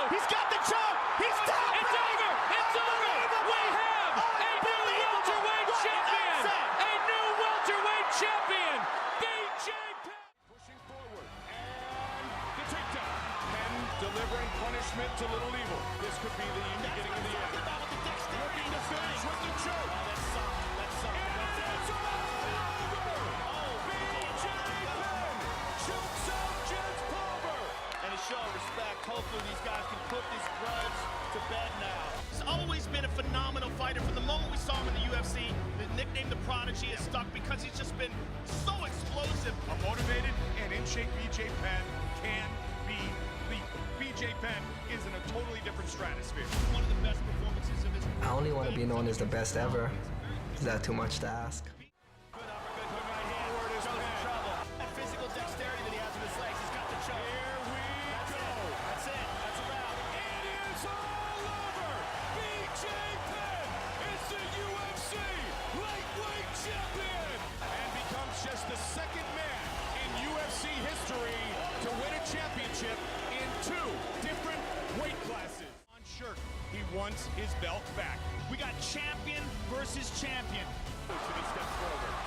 He's got the choke. He's down. It's over. It's over. We have a new welterweight champion. A new welterweight champion. BJ Penn. Pushing forward. And the takedown. Penn delivering punishment to Little Evil. This could be the beginning of the end. Looking to finish with the choke. That's something. That's something. It's over. BJ Penn chokes out Jens Pulver. And a show of respect. Hopefully these guys can put this grudge to bed now. He's always been a phenomenal fighter. From the moment we saw him in the UFC, the nickname The Prodigy is stuck because he's just been so explosive. A motivated and in shape BJ Penn can be lethal. BJ Penn is in a totally different stratosphere. One of the best performances of his career. I only want to be known as the best ever. Is that too much to ask? Physical dexterity that he has in his legs. He's got the choke. Here we go. That's it. That's a wrap. It is all over. BJ Penn is the UFC lightweight champion and becomes just the second man in UFC history to win a championship in 2 different weight classes. On shirt, he wants his belt back. We got champion versus champion. And he steps forward.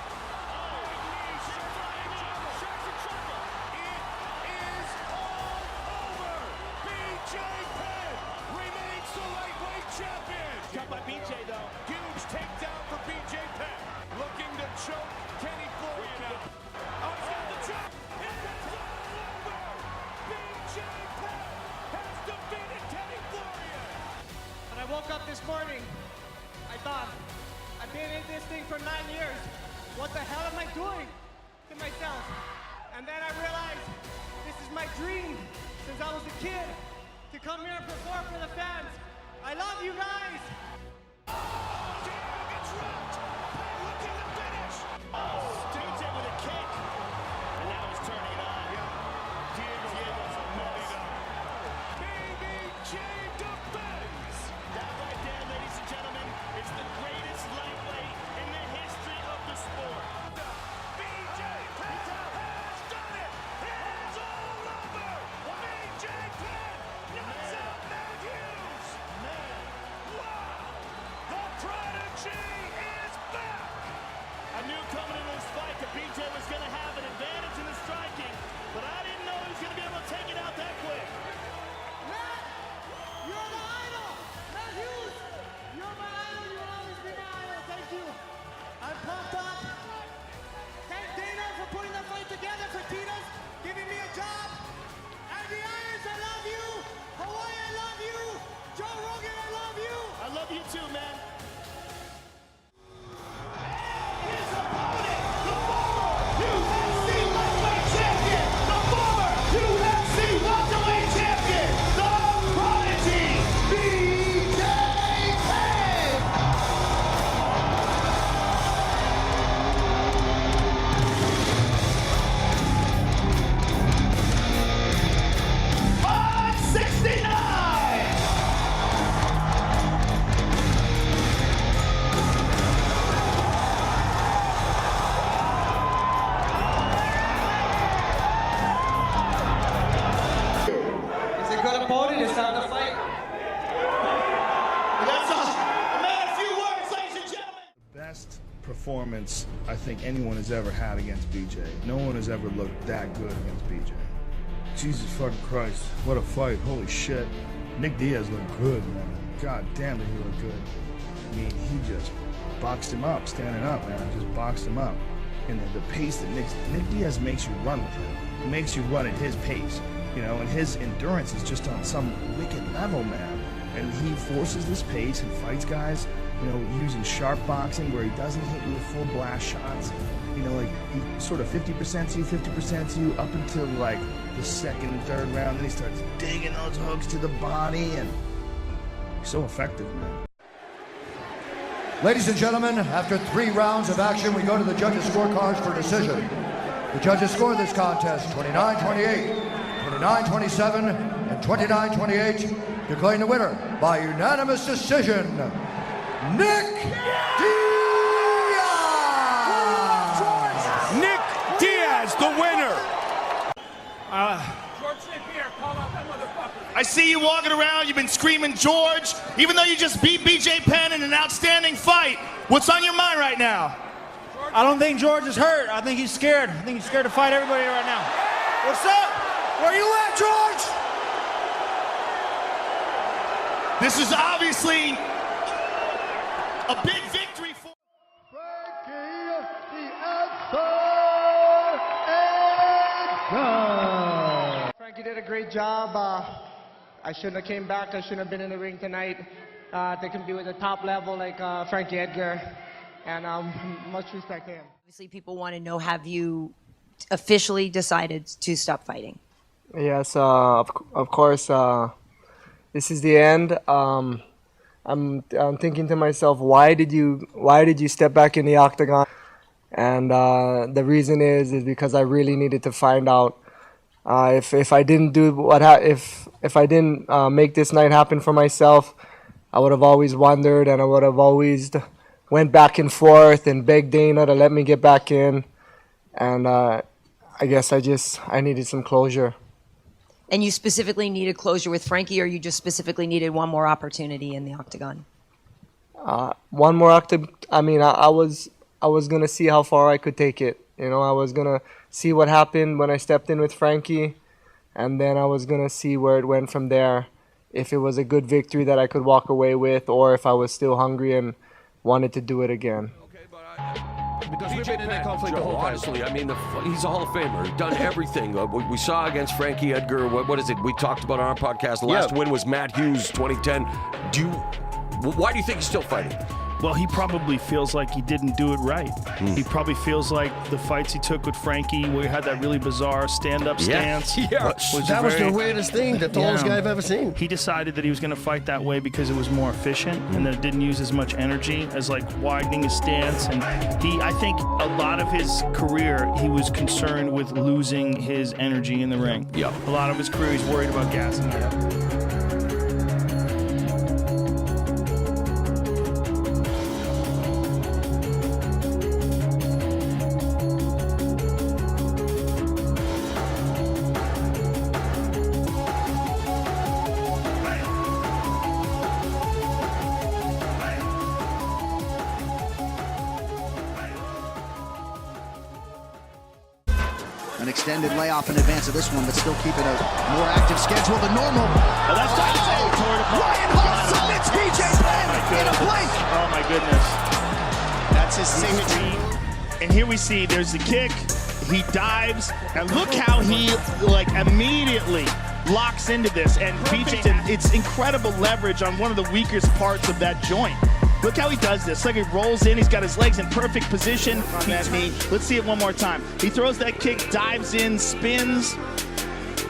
BJ Penn remains the lightweight champion. Cut by BJ though. Huge takedown for BJ Penn. Looking to choke Kenny Florian out. Oh, he's got the choke. And that's all over. BJ Penn has defeated Kenny Florian. When I woke up this morning, I thought, I've been in this thing for 9 years. What the hell am I doing to myself? And then I realized this is my dream since I was a kid to come here and perform for the fans. I love you guys. Diego gets rocked. Penn looking to finish. BJ with a kick. And now he's turning it on. Diego's messed up. BJ defends. That right there, ladies and gentlemen, is the greatest lightweight in the history of the sport. BJ Penn has done it. It's all over. BJ Penn knocks out Matt Hughes. Wow. The Prodigy is back. I knew coming into this fight that BJ was going to have an advantage in the striking, but I didn't know he was going to be able to take it out that quick. Matt, you're the idol. Matt Hughes, you're my idol. You will always be my idol. Thank you. I'm pumped up. Thank Dana for putting the fight together, for Tito's giving me a job. Andy Irons, I love you. Hawaii, I love you. Joe Rogan, I love you. I love you too, man. It's time to fight. That's a man, a few words, ladies and gentlemen. Best performance I think anyone has ever had against BJ. No one has ever looked that good against BJ. Jesus fucking Christ, what a fight, holy shit. Nick Diaz looked good, man. God damn did he look good. I mean, he just boxed him up, standing up, man, just boxed him up. And the pace that Nick Diaz makes you run with him. He makes you run at his pace, you know, and his endurance is just on some wicked level, man. And he forces this pace and fights guys, you know, using sharp boxing where he doesn't hit you with full blast shots. You know, like he sort of 50% to you, 50% to you up until like the second and third round. Then he starts digging those hooks to the body, and he's so effective, man. Ladies and gentlemen, after 3 rounds of action, we go to the judges' scorecards for decision. The judges score this contest 29-28, 29-27, and 29-28 declaring the winner by unanimous decision, Nick Diaz! Nick Diaz, the winner. I see you walking around, you've been screaming George, even though you just beat BJ Penn in an outstanding fight. What's on your mind right now? I don't think George is hurt. I think he's scared. I think he's scared to fight everybody right now. What's up? Where you at, George? This is obviously a big victory for Frankie, the answer is Frankie did a great job. I shouldn't have came back. I shouldn't have been in the ring tonight. They can be with the top level like Frankie Edgar, and much respect to him. Obviously, people want to know, have you officially decided to stop fighting? Yes, of course. This is the end. I'm thinking to myself, why did you step back in the octagon? And the reason is because I really needed to find out if I didn't do if I didn't make this night happen for myself, I would have always wondered, and I would have always went back and forth and begged Dana to let me get back in. And I guess I needed some closure. And you specifically needed closure with Frankie, or you just specifically needed one more opportunity in the octagon? One more octagon. I mean, I was gonna see how far I could take it. You know, I was gonna see what happened when I stepped in with Frankie, and then I was gonna see where it went from there. If it was a good victory that I could walk away with, or if I was still hungry and wanted to do it again. Because we've been in that conflict the whole time. Honestly, I mean, he's a Hall of Famer. He's done everything. We saw against Frankie Edgar. What is it? We talked about on our podcast. The last win was Matt Hughes, 2010. Why do you think he's still fighting? Well, he probably feels like he didn't do it right. He probably feels like the fights he took with Frankie, where he had that really bizarre stand-up stance. That was the weirdest thing, the tallest guy I've ever seen. He decided that he was going to fight that way because it was more efficient and that it didn't use as much energy as like widening his stance. And I think a lot of his career, he was concerned with losing his energy in the ring. A lot of his career, he's worried about gassing out. An extended layoff in advance of this one, but still keeping a more active schedule than normal. Oh, that's Ryan Hall submits BJ Penn in a blink. Oh my goodness. That's his signature. And here we see there's the kick. He dives, and look how he like immediately locks into this. And BJ, it's incredible leverage on one of the weakest parts of that joint. Look how he does this. Like he rolls in, he's got his legs in perfect position on that knee. Let's see it one more time. He throws that kick, dives in, spins,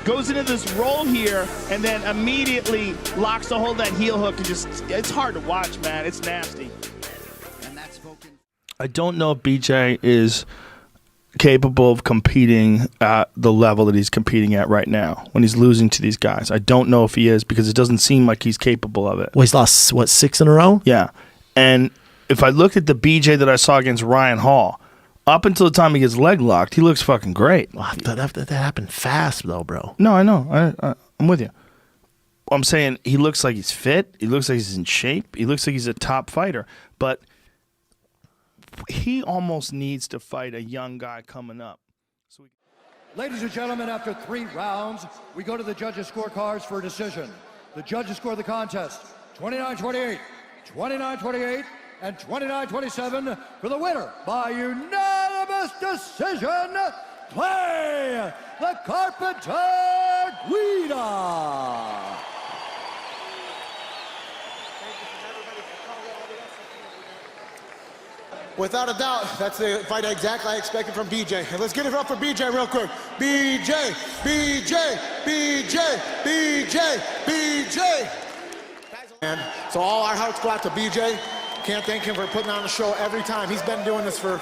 goes into this roll here, and then immediately locks to hold that heel hook and just, it's hard to watch, man. It's nasty. And that's spoken. I don't know if BJ is capable of competing at the level that he's competing at right now when he's losing to these guys. I don't know if he is, because it doesn't seem like he's capable of it. Well, he's lost, what, 6 in a row? Yeah. And if I look at the BJ that I saw against Ryan Hall, up until the time he gets leg locked, he looks fucking great. Wow, that happened fast, though, bro. No, I know. I'm with you. I'm saying he looks like he's fit. He looks like he's in shape. He looks like he's a top fighter. But he almost needs to fight a young guy coming up. Ladies and gentlemen, after 3 rounds, we go to the judges' scorecards for a decision. The judges score the contest 29-28, 29-28, and 29-27 for the winner by unanimous decision, Clay the Carpenter Guida. Without a doubt, that's the fight exactly I expected from BJ. And let's get it up for BJ real quick. BJ, BJ, BJ, BJ, BJ. And so all our hearts go out to BJ. Can't thank him for putting on a show every time. He's been doing this for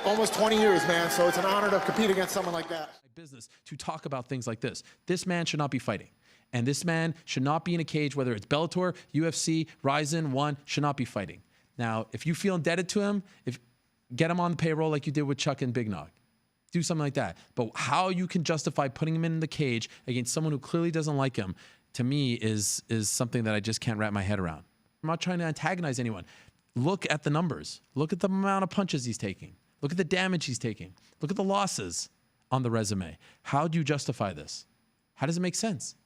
almost 20 years, man. So it's an honor to compete against someone like that. Business to talk about things like this. This man should not be fighting. And this man should not be in a cage, whether it's Bellator, UFC, Ryzen, One, should not be fighting. Now, if you feel indebted to him, get him on the payroll like you did with Chuck and Big Nog. Do something like that. But how you can justify putting him in the cage against someone who clearly doesn't like him, to me, is something that I just can't wrap my head around. I'm not trying to antagonize anyone. Look at the numbers. Look at the amount of punches he's taking. Look at the damage he's taking. Look at the losses on the resume. How do you justify this? How does it make sense?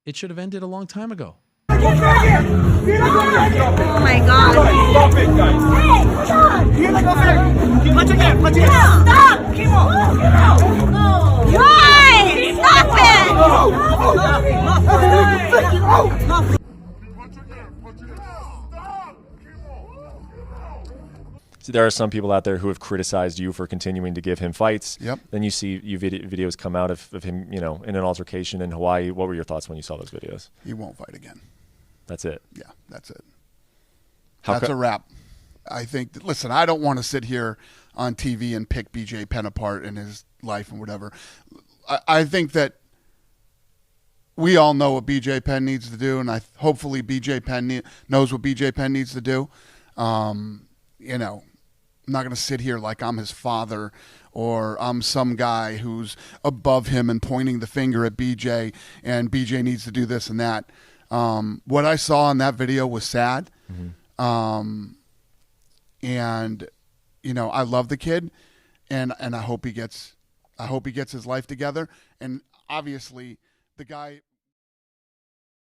It should have ended a long time ago. Oh my God. Stop it, guys. Hey, punch again, punch again. Stop! Kimo! Why? Stop it! So there are some people out there who have criticized you for continuing to give him fights. Yep. Then you see videos come out of him, in an altercation in Hawaii. What were your thoughts when you saw those videos? He won't fight again. That's it. Yeah, that's it. That's a wrap. I think, listen, I don't want to sit here on TV and pick BJ Penn apart in his life and whatever. I think that we all know what BJ Penn needs to do, and hopefully BJ Penn knows what BJ Penn needs to do. I'm not going to sit here like I'm his father or I'm some guy who's above him and pointing the finger at BJ and BJ needs to do this and that. What I saw in that video was sad. Mm-hmm. And I love the kid and I hope he gets his life together. And obviously the guy